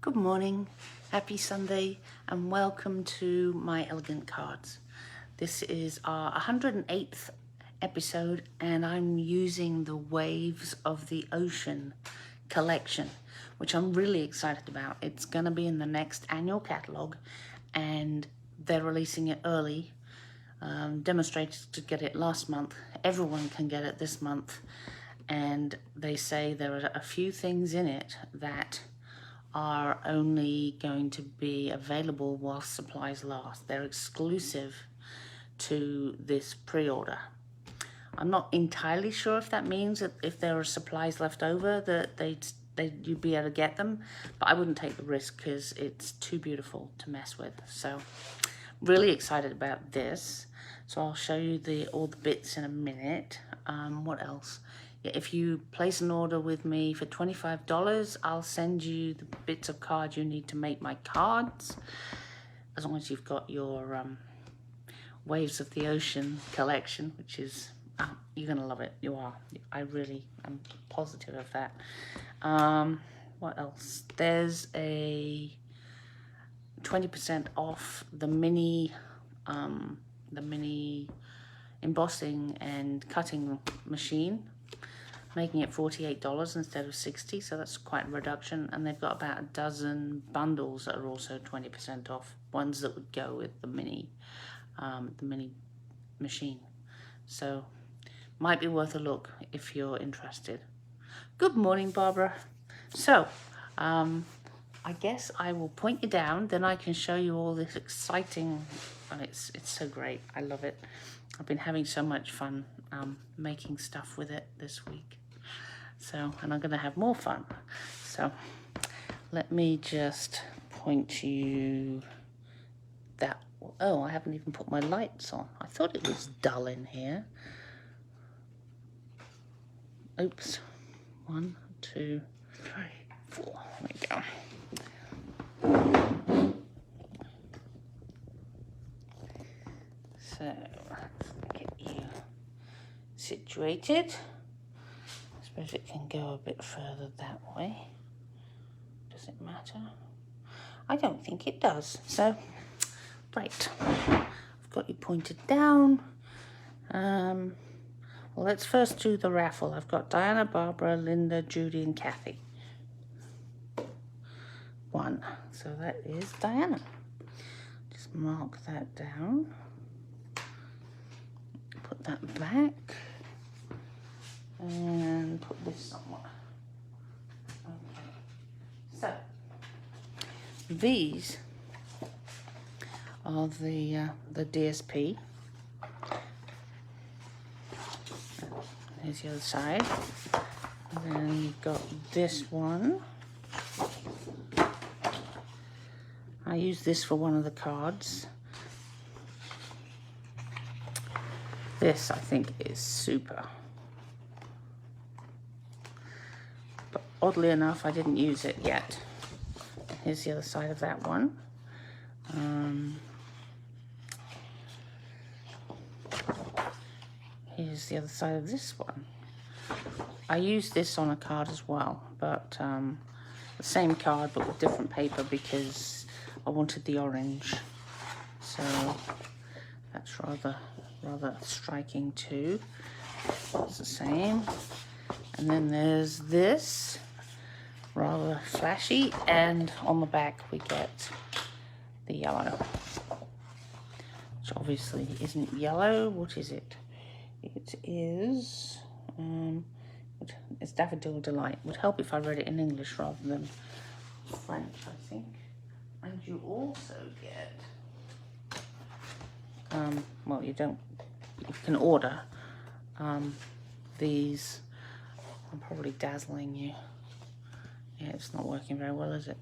Good morning, happy Sunday, and welcome to my elegant cards. This is our 108th episode, and I'm using the Waves of the Ocean collection, which I'm really excited about. It's going to be in the next annual catalog, and they're releasing it early. Demonstrated to get it last month. Everyone can get it this month, and they say there are a few things in it that are only going to be available while supplies last. They're exclusive to this pre-order. I'm not entirely sure if that means that if there are supplies left over that you'd be able to get them, but I wouldn't take the risk because it's too beautiful to mess with. So really excited about this. So I'll show you all the bits in a minute. What else? Yeah, if you place an order with me for $25, I'll send you the bits of cards you need to make my cards, as long as you've got your Waves of the Ocean collection, which is, you're going to love it. You are. I'm positive of that. What else? There's a 20% off the mini embossing and cutting machine, making it $48 instead of $60, so that's quite a reduction. And they've got about a dozen bundles that are also 20% off, ones that would go with the mini machine. So might be worth a look if you're interested. Good morning, Barbara. So I guess I will point you down, then I can show you all this exciting, and it's so great. I love it. I've been having so much fun making stuff with it this week. So, and I'm going to have more fun. So let me just point you that. Oh, I haven't even put my lights on. I thought it was dull in here. Oops. 1, 2, 3, 4. There we go. So let's get you situated. I suppose it can go a bit further that way. Does it matter? I don't think it does. So, right. I've got you pointed down. Well, let's first do the raffle. I've got Diana, Barbara, Linda, Judy, and Kathy. 1. So that is Diana. Just mark that down. Put that back. And put this somewhere. Okay. So these are the DSP. Here's the other side. And then you've got this one. I use this for one of the cards. This, I think, is super. But oddly enough, I didn't use it yet. Here's the other side of that one. Here's the other side of this one. I used this on a card as well, but the same card but with different paper because I wanted the orange. So that's rather striking too. It's the same. And then there's this, rather flashy, and on the back we get the yellow, which obviously isn't yellow. What is it? It is, it's Daffodil Delight. Would help if I read it in English rather than French, I think. And you also get, well, you can order these. I'm probably dazzling you. Yeah, it's not working very well, is it?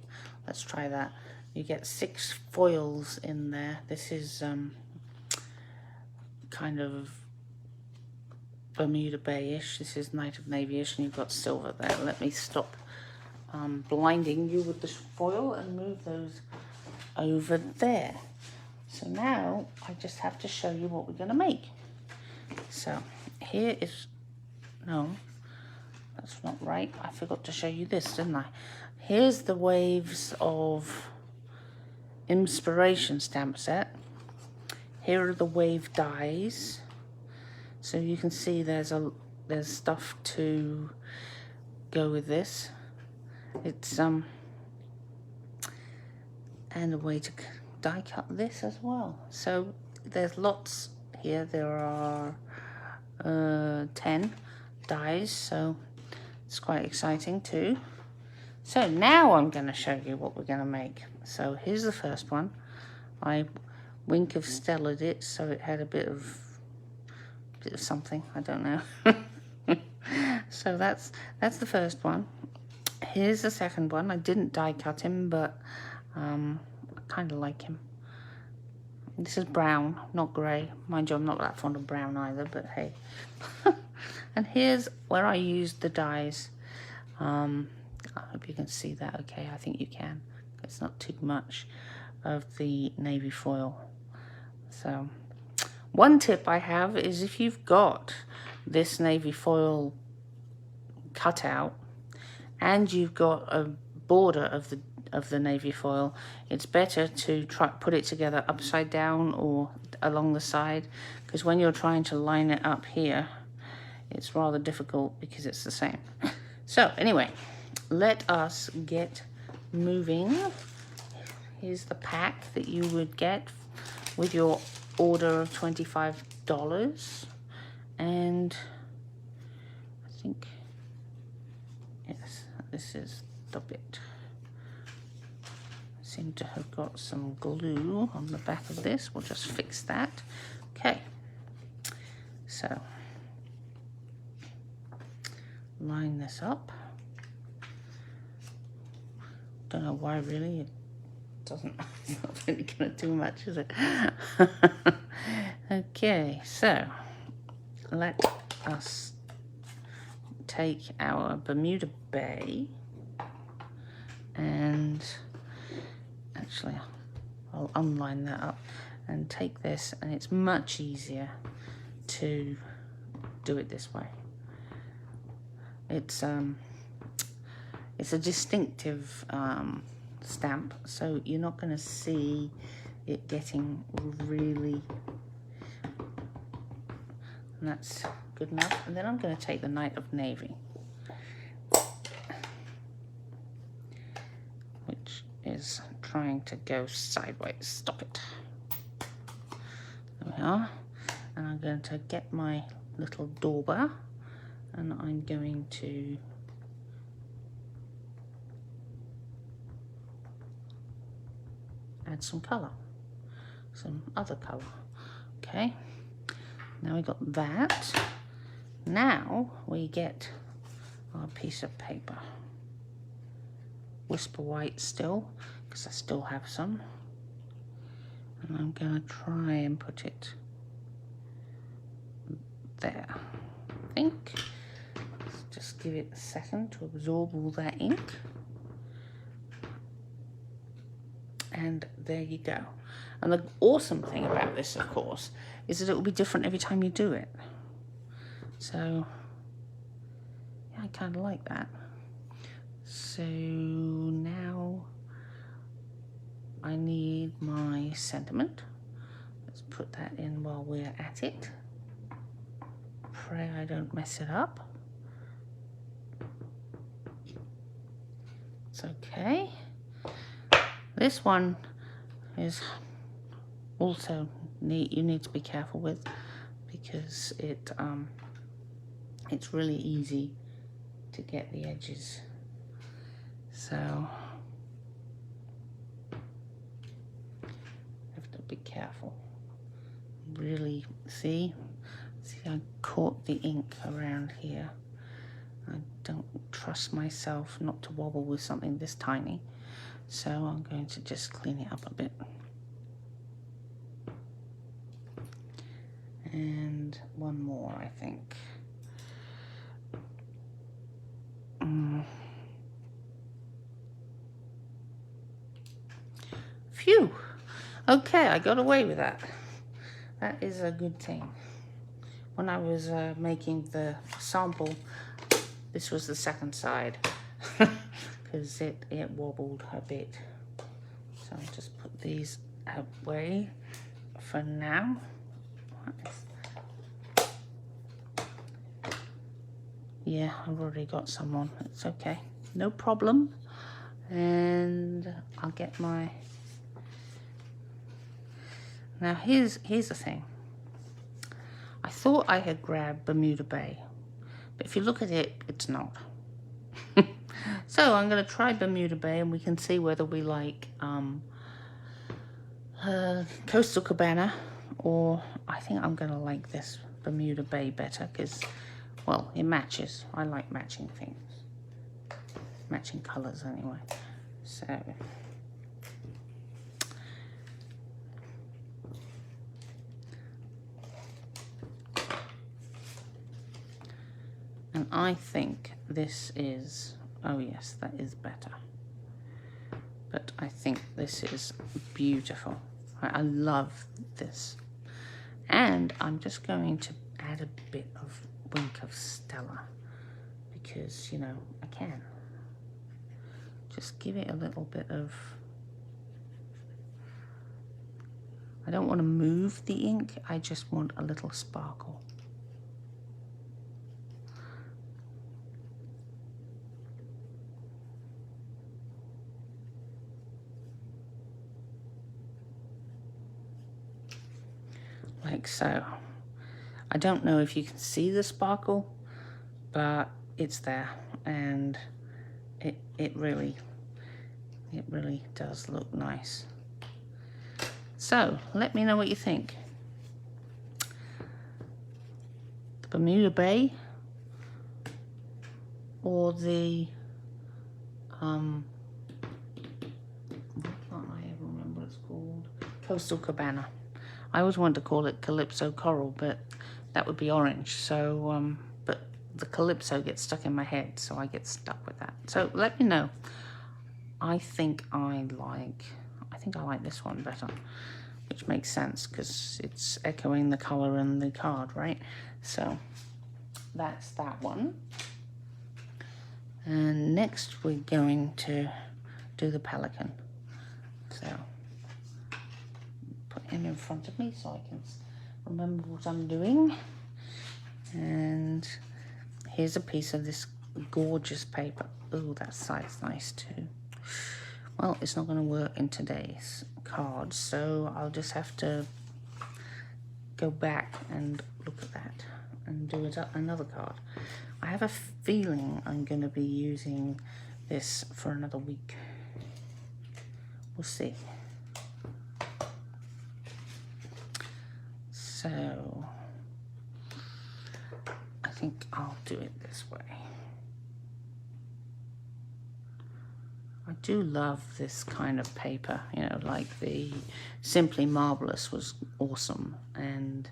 Let's try that. You get 6 foils in there. This is kind of Bermuda Bay-ish. This is Night of Navy-ish, and you've got silver there. Let me stop blinding you with the foil and move those over there. So now I just have to show you what we're going to make. So here is, no, that's not right. I forgot to show you this, didn't I? Here's the Waves of Inspiration stamp set. Here are the wave dies. So you can see there's stuff to go with this. It's and a way to die cut this as well. So there's lots here. There are 10 dies, so it's quite exciting too. So now I'm going to show you what we're going to make. So here's the first one. I Wink of Stella'd it, so it had a bit of something, I don't know. So that's the first one. Here's the second one. I didn't die cut him, but I kind of like him. This is brown, not grey. Mind you, I'm not that fond of brown either, but hey. And here's where I used the dyes. I hope you can see that okay. I think you can. It's not too much of the navy foil. So one tip I have is if you've got this navy foil cut out and you've got a border of the navy foil, it's better to put it together upside down or along the side, because when you're trying to line it up here, it's rather difficult because it's the same. So anyway, let us get moving. Here's the pack that you would get with your order of $25, and I think, yes, this is the bit. I seem to have got some glue on the back of this. We'll just fix that. Okay, so line this up. Don't know why really. It's not really going to do much, is it? Okay, so let us take our Bermuda Bay, and actually I'll unline that up and take this, and it's much easier to do it this way. It's a distinctive stamp, so you're not going to see it getting really, and that's good enough. And then I'm going to take the Knight of Navy, which is trying to go sideways. Stop it. There we are. And I'm going to get my little dauber, and I'm going to add some colour, some other colour. Okay, now we got that. Now we get our piece of paper. Whisper white still, because I still have some. And I'm going to try and put it there. I think. Let's just give it a second to absorb all that ink. And there you go. And the awesome thing about this, of course, is that it will be different every time you do it. So, yeah, I kind of like that. So now I need my sentiment. Let's put that in while we're at it. Pray I don't mess it up. It's okay. This one is also you need to be careful with, because it's really easy to get the edges. So have to be careful. Really see I caught the ink around here. I don't trust myself not to wobble with something this tiny. So I'm going to just clean it up a bit. And one more, I think. Phew! Okay, I got away with that. That is a good thing. When I was making the sample, this was the second side. because it wobbled a bit. So I'll just put these away for now. Yeah, I've already got some on. It's okay, no problem. And I'll get my... Now here's the thing. I thought I had grabbed Bermuda Bay, but if you look at it, it's not. So I'm going to try Bermuda Bay, and we can see whether we like Coastal Cabana, or I think I'm going to like this Bermuda Bay better because, well, it matches. I like matching things. Matching colours anyway. So... and I think this is, oh yes, that is better. But I think this is beautiful. I love this. And I'm just going to add a bit of wink of Stella because, you know, I can. Just give it a little bit of... I don't want to move the ink, I just want a little sparkle. Like so. I don't know if you can see the sparkle, but it's there, and it really does look nice. So let me know what you think. The Bermuda Bay or the what can't I ever remember what it's called? Coastal Cabana. I always wanted to call it Calypso Coral, but that would be orange. So, but the Calypso gets stuck in my head, so I get stuck with that. So let me know. I think I like this one better, which makes sense because it's echoing the color in the card, right? So that's that one. And next we're going to do the Pelican. So put him in front of me so I can remember what I'm doing. And here's a piece of this gorgeous paper. Oh, that side's nice too. Well, it's not going to work in today's card, so I'll just have to go back and look at that and do another card. I have a feeling I'm going to be using this for another week. We'll see. So I think I'll do it this way. I do love this kind of paper, you know, like the Simply Marvelous was awesome, and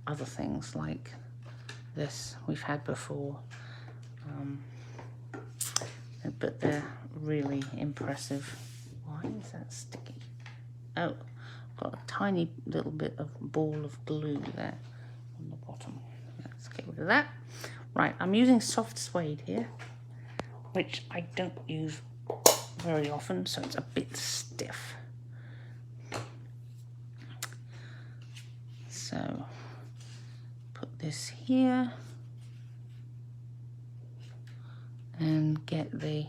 other things like this we've had before, but they're really impressive. Why is that sticky? Oh, got a tiny little bit of ball of glue there on the bottom. Let's get rid of that. Right, I'm using soft suede here, which I don't use very often, so it's a bit stiff. So put this here and get the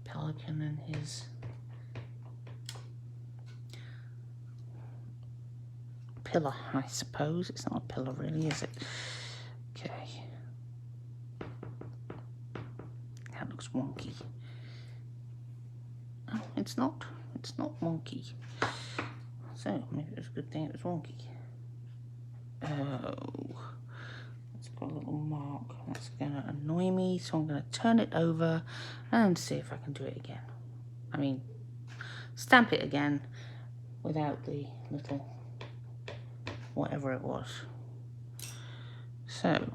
Pelican and his pillar, I suppose. It's not a pillar really, is it? Okay. That looks wonky. Oh, it's not wonky. So maybe it's a good thing it was wonky. Oh, it's got a little mark. That's gonna annoy me, so I'm gonna turn it over and see if I can do it again. I mean, stamp it again without the little whatever it was. So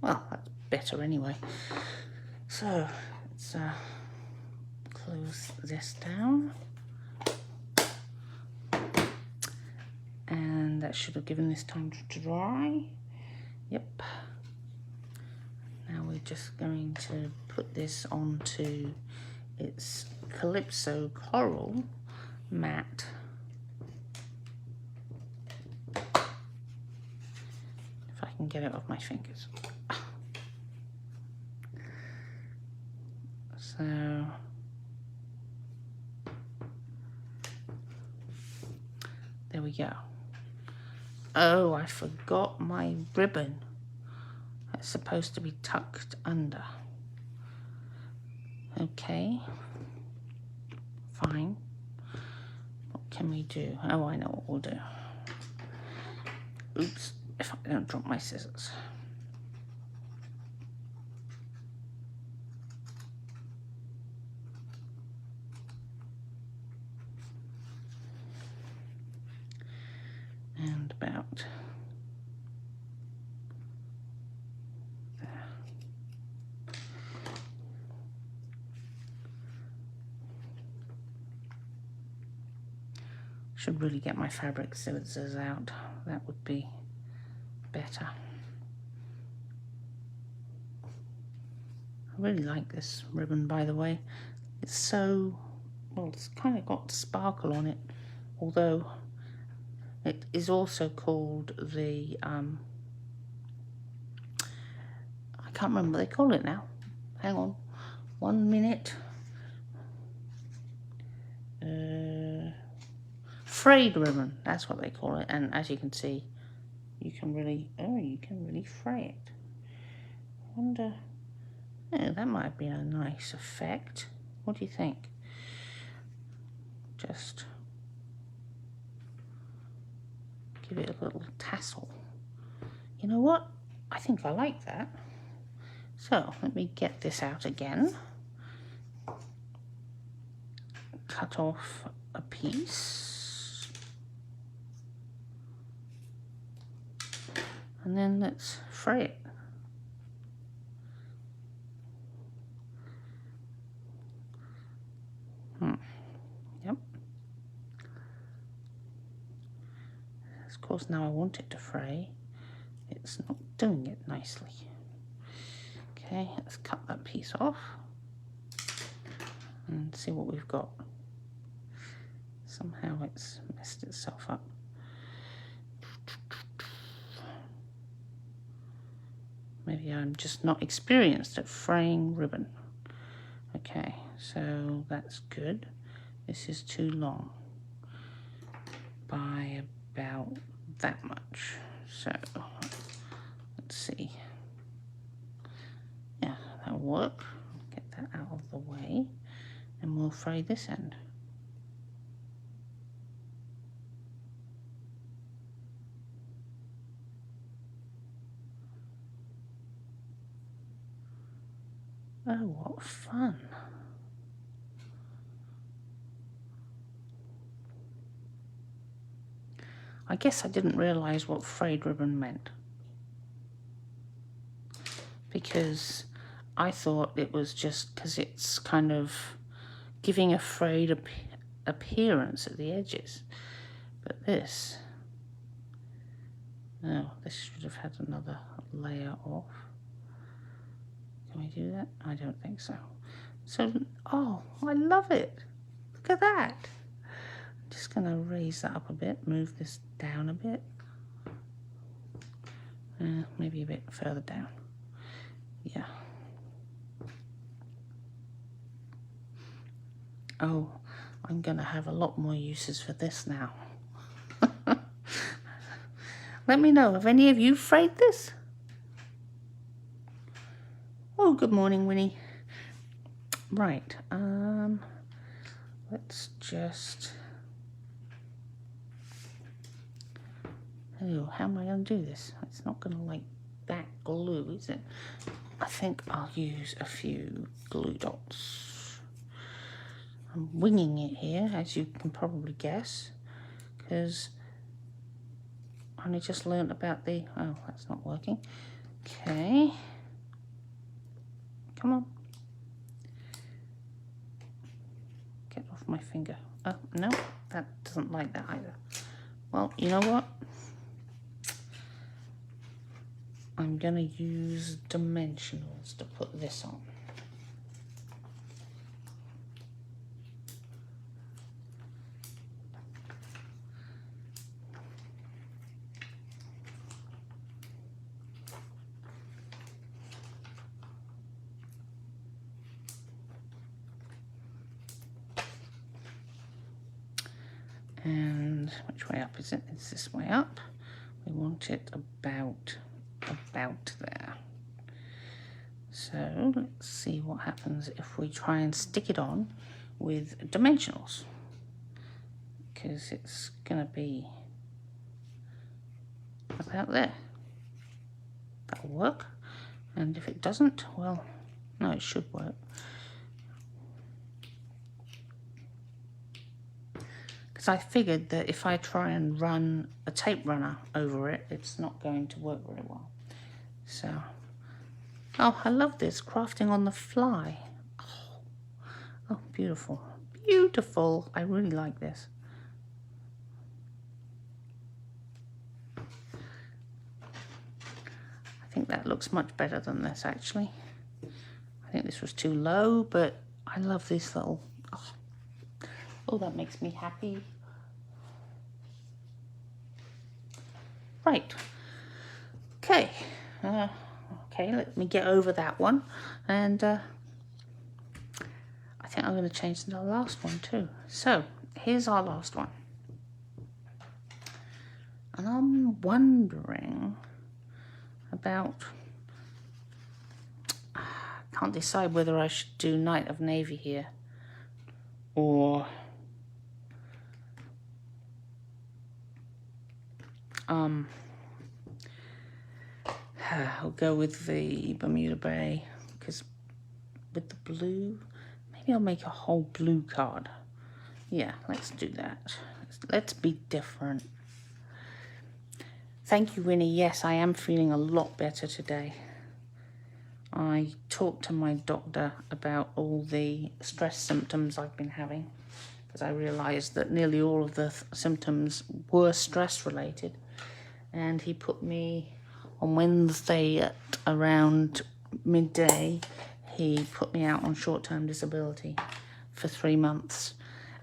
well, that's better anyway. So let's close this down, and that should have given this time to dry. Yep. Now we're just going to put this onto its Calypso Coral mat. If I can get it off my fingers. So there we go. Oh, I forgot my ribbon. It's supposed to be tucked under. Okay. Fine. What can we do? Oh, I know what we'll do. Oops, if I don't drop my scissors. And about there. Should really get my fabric scissors out. That would be better. I really like this ribbon, by the way. It's so, well, it's kind of got sparkle on it, although it is also called the, I can't remember what they call it now. Hang on, 1 minute. Frayed ribbon, that's what they call it. And as you can see, you can really fray it. I wonder, oh, that might have been a nice effect. What do you think? Just give it a little tassel. You know what? I think I like that. So let me get this out again. Cut off a piece. And then let's fray it. Yep. Of course, now I want it to fray. It's not doing it nicely. Okay, let's cut that piece off and see what we've got. Somehow it's messed itself up. Maybe I'm just not experienced at fraying ribbon. Okay, so that's good. This is too long by about that much. So let's see. Yeah, that'll work. Get that out of the way and we'll fray this end. Oh, what fun. I guess I didn't realise what frayed ribbon meant, because I thought it was just because it's kind of giving a frayed appearance at the edges. But this, oh, this should have had another layer off. Can we do that? I don't think so. So, oh, I love it. Look at that. I'm just going to raise that up a bit, move this down a bit. Maybe a bit further down. Yeah. Oh, I'm going to have a lot more uses for this now. Let me know, have any of you frayed this? Oh, good morning, Winnie. Right, let's just... Oh, how am I going to do this? It's not going to like that glue, is it? I think I'll use a few glue dots. I'm winging it here, as you can probably guess, because I only just learnt about the... Oh, that's not working. Okay. Come on. Get off my finger. Oh, no, that doesn't like that either. Well, you know what? I'm going to use dimensionals to put this on. And which way up is it? It's this way up. We want it about there. So let's see what happens if we try and stick it on with dimensionals, because it's gonna be about there. That'll work. And if it doesn't, well, no, it should work. Because I figured that if I try and run a tape runner over it, it's not going to work very well. So, oh, I love this, crafting on the fly. Oh, beautiful, beautiful. I really like this. I think that looks much better than this, actually. I think this was too low, but I love this little, oh, that makes me happy. Right. Okay. Okay, let me get over that one. And I think I'm going to change to the last one too. So, here's our last one. And I'm wondering about... I can't decide whether I should do Night of Navy here or... I'll go with the Bermuda Bay, because with the blue, maybe I'll make a whole blue card. Yeah, let's do that. Let's be different. Thank you, Winnie. Yes, I am feeling a lot better today. I talked to my doctor about all the stress symptoms I've been having, because I realised that nearly all of the symptoms were stress related. And he put me on Wednesday at around midday, he put me out on short-term disability for 3 months.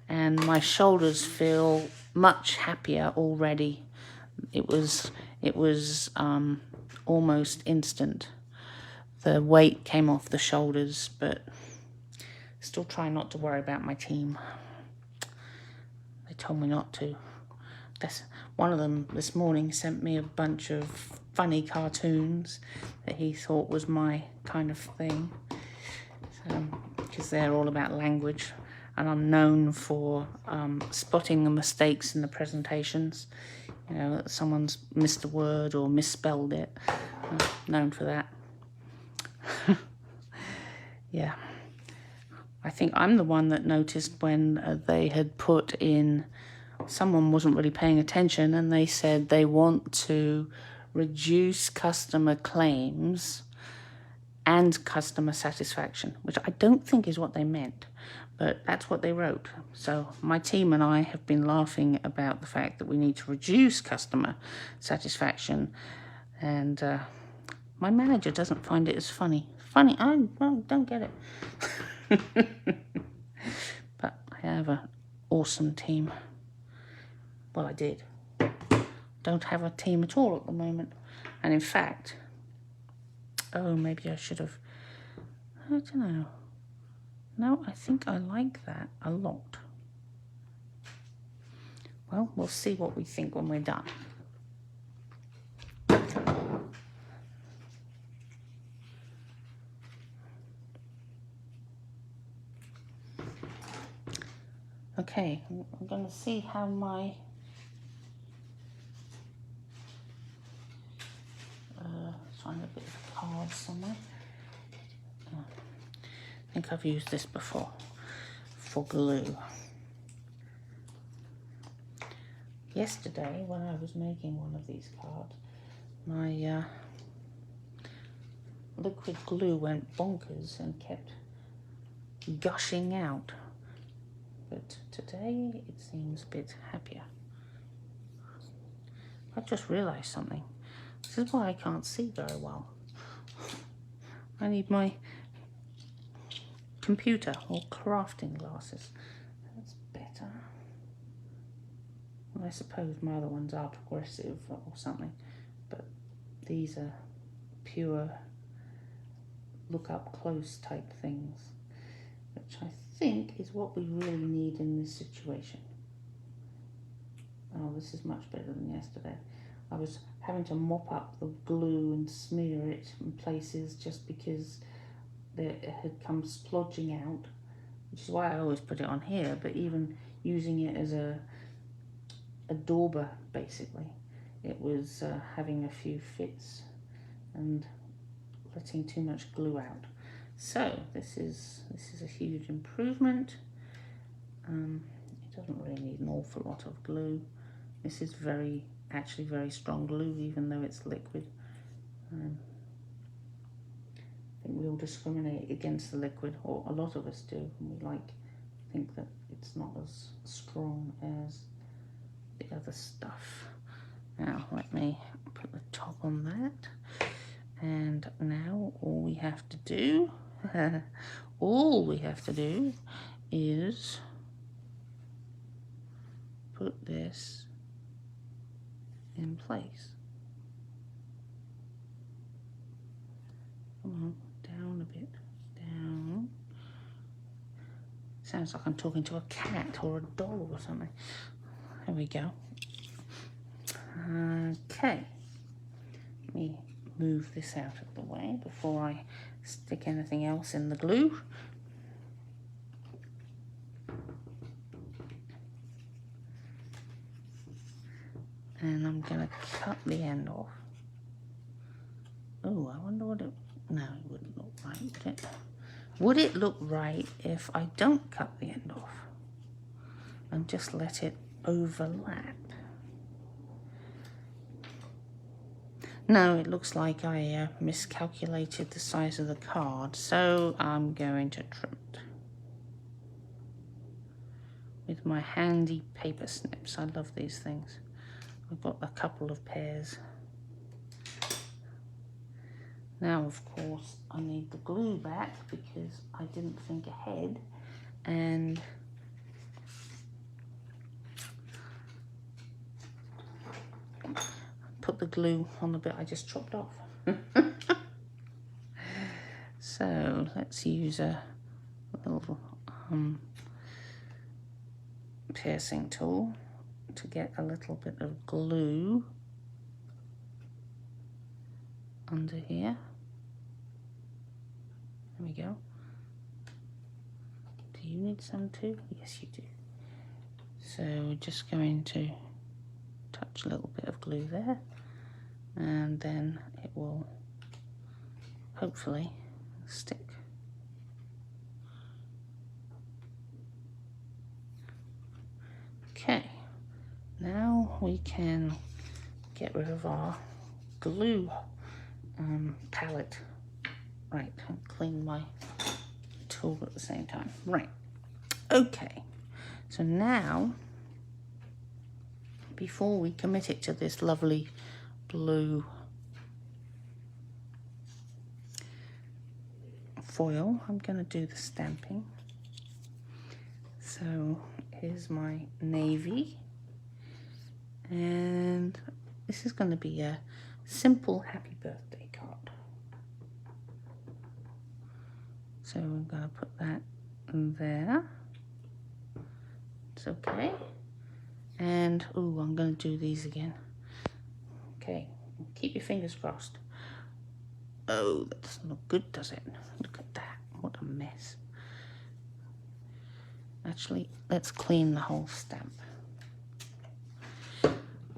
And my shoulders feel much happier already. It was almost instant. The weight came off the shoulders, but still trying not to worry about my team. They told me not to. One of them this morning sent me a bunch of funny cartoons that he thought was my kind of thing, because they're all about language, and I'm known for spotting the mistakes in the presentations. You know, that someone's missed a word or misspelled it. I'm known for that. Yeah. I think I'm the one that noticed when they had put in, someone wasn't really paying attention, and they said they want to reduce customer claims and customer satisfaction, which I don't think is what they meant, but that's what they wrote. So my team and I have been laughing about the fact that we need to reduce customer satisfaction, and my manager doesn't find it as funny. I don't get it. But I have an awesome team. Well, I did. Don't have a team at all at the moment. And in fact, oh, maybe I should have, I don't know. No, I think I like that a lot. Well, we'll see what we think when we're done. Okay, I'm going to see how my find a bit of a card somewhere. I think I've used this before for glue. Yesterday, when I was making one of these cards, my liquid glue went bonkers and kept gushing out. But today it seems a bit happier. I just realised something. This is why I can't see very well. I need my computer or crafting glasses. That's better. Well, I suppose my other ones are progressive or something, but these are pure look up close type things, which I think is what we really need in this situation. Oh, this is much better than yesterday. I was having to mop up the glue and smear it in places just because it had come splodging out, which is why I always put it on here, but even using it as a dauber, basically, it was having a few fits and letting too much glue out. So this is a huge improvement. It doesn't really need an awful lot of glue. This is actually very strong glue, even though it's liquid. I think we all discriminate against the liquid, or a lot of us do, and we think that it's not as strong as the other stuff. Now let me put the top on that, and now all we have to do is put this in place. Come on, down a bit, down. Sounds like I'm talking to a cat or a dog or something. There we go. Okay, let me move this out of the way before I stick anything else in the glue. And I'm going to cut the end off. Oh, I wonder what it... No, it wouldn't look right, would it? Would it look right if I don't cut the end off and just let it overlap? No, it looks like I miscalculated the size of the card, so I'm going to trim it with my handy paper snips. I love these things. I've got a couple of pairs. Now, of course, I need the glue back because I didn't think ahead and put the glue on the bit I just chopped off. So let's use a little piercing tool to get a little bit of glue under here. There we go. Do you need some too? Yes, you do. So we're just going to touch a little bit of glue there, and then it will hopefully stick. Okay, now we can get rid of our glue palette. Right, and clean my tool at the same time. Right, okay, so now before we commit it to this lovely blue foil, I'm going to do the stamping. So here's my navy, and this is going to be a simple happy birthday card. So I'm going to put that there. It's okay. And, oh, I'm going to do these again. Okay, keep your fingers crossed. Oh, that doesn't look good, does it? Look at that, what a mess. Actually, let's clean the whole stamp.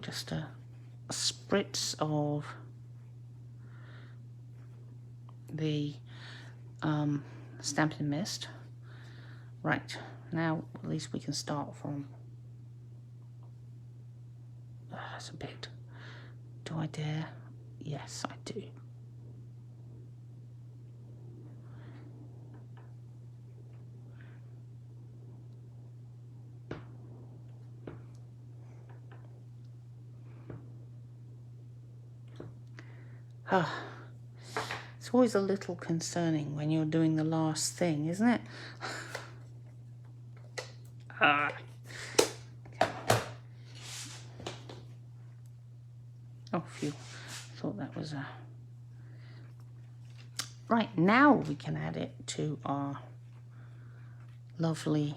Just a spritz of the stamping mist. Right, now at least we can start from... that's a bit. Do I dare? Yes, I do. Ah, it's always a little concerning when you're doing the last thing, isn't it? Ah. Oh, phew. Thought that was a... Right, now we can add it to our lovely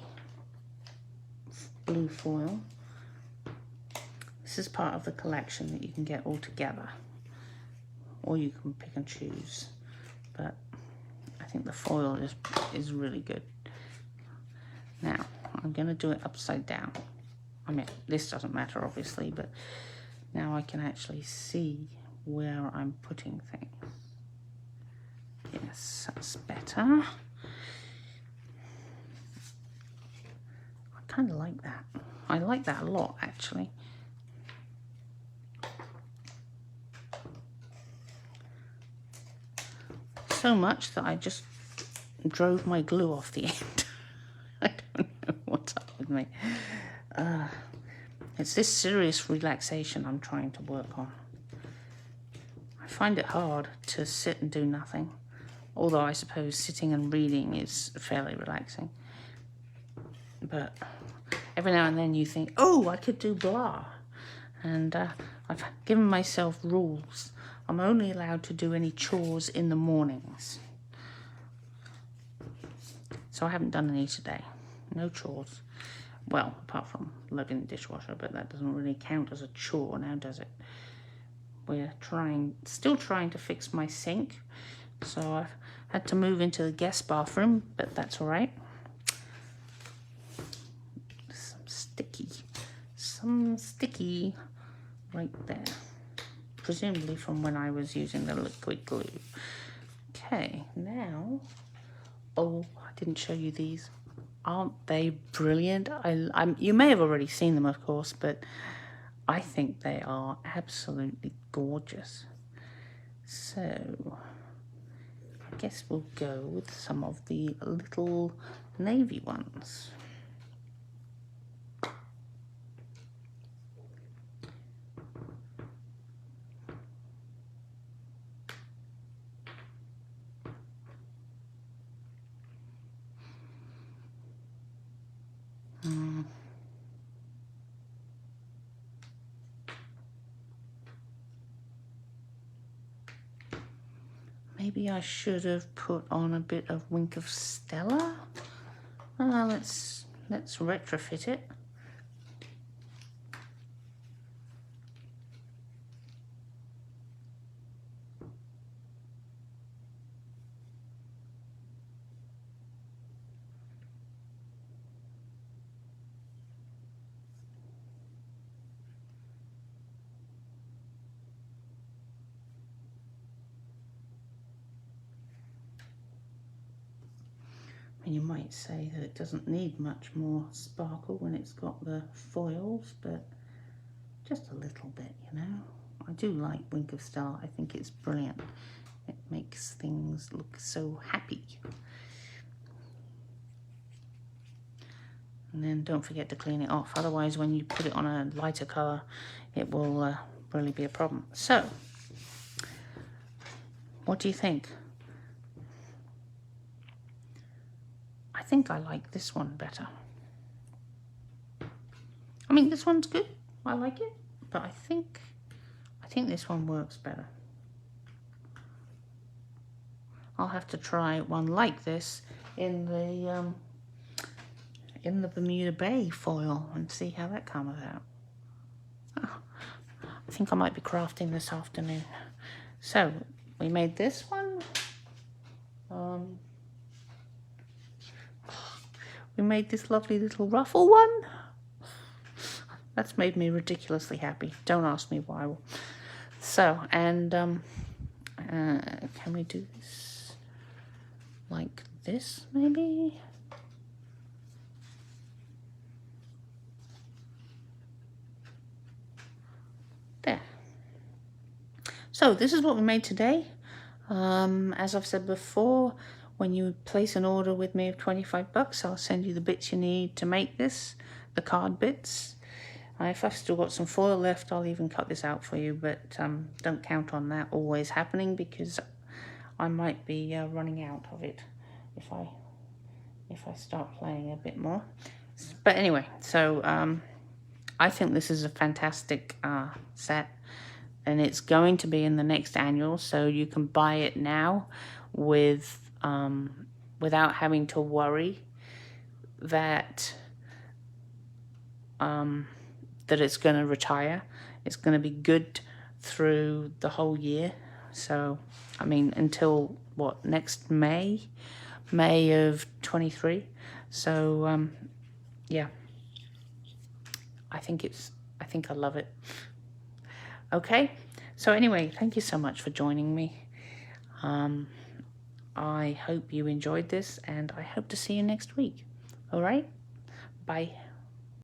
blue foil. This is part of the collection that you can get all together, or you can pick and choose, but I think the foil is really good. Now I'm going to do it upside down. I mean, this doesn't matter obviously, but now I can actually see where I'm putting things. Yes, that's better. I kind of like that. I like that a lot, actually. So much that I just drove my glue off the end. I don't know what's up with me. It's this serious relaxation I'm trying to work on. I find it hard to sit and do nothing, although I suppose sitting and reading is fairly relaxing. But every now and then you think, oh, I could do blah. And I've given myself rules. I'm only allowed to do any chores in the mornings. So I haven't done any today. No chores. Well, apart from loading the dishwasher, but that doesn't really count as a chore now, does it? We're still trying to fix my sink. So I've had to move into the guest bathroom, but that's all right. Some sticky right there. Presumably from when I was using the liquid glue. Okay, now, oh, I didn't show you these. Aren't they brilliant? You may have already seen them, of course, but I think they are absolutely gorgeous. So, I guess we'll go with some of the little navy ones. Maybe I should have put on a bit of Wink of Stella. Let's retrofit it. And you might say that it doesn't need much more sparkle when it's got the foils, but just a little bit, you know. I do like Wink of Stella. I think it's brilliant. It makes things look so happy. And then don't forget to clean it off. Otherwise, when you put it on a lighter colour, it will really be a problem. So, what do you think? I think I like this one better. I mean, this one's good. I like it, but I think this one works better. I'll have to try one like this in the Bermuda Bay foil and see how that comes out. Oh, I think I might be crafting this afternoon. So we made this one. We made this lovely little ruffle one. That's made me ridiculously happy. Don't ask me why. So, and can we do this like this, maybe? There. So this is what we made today. As I've said before, when you place an order with me of $25, I'll send you the bits you need to make this, the card bits. If I've still got some foil left, I'll even cut this out for you, but don't count on that always happening, because I might be running out of it if I start playing a bit more. But anyway, so I think this is a fantastic set, and it's going to be in the next annual, so you can buy it now with without having to worry that that it's going to retire. It's going to be good through the whole year. So, I mean, until what, next May of 23. So, yeah, I think I love it. Okay, so anyway, thank you so much for joining me. I hope you enjoyed this, and I hope to see you next week. All right, bye.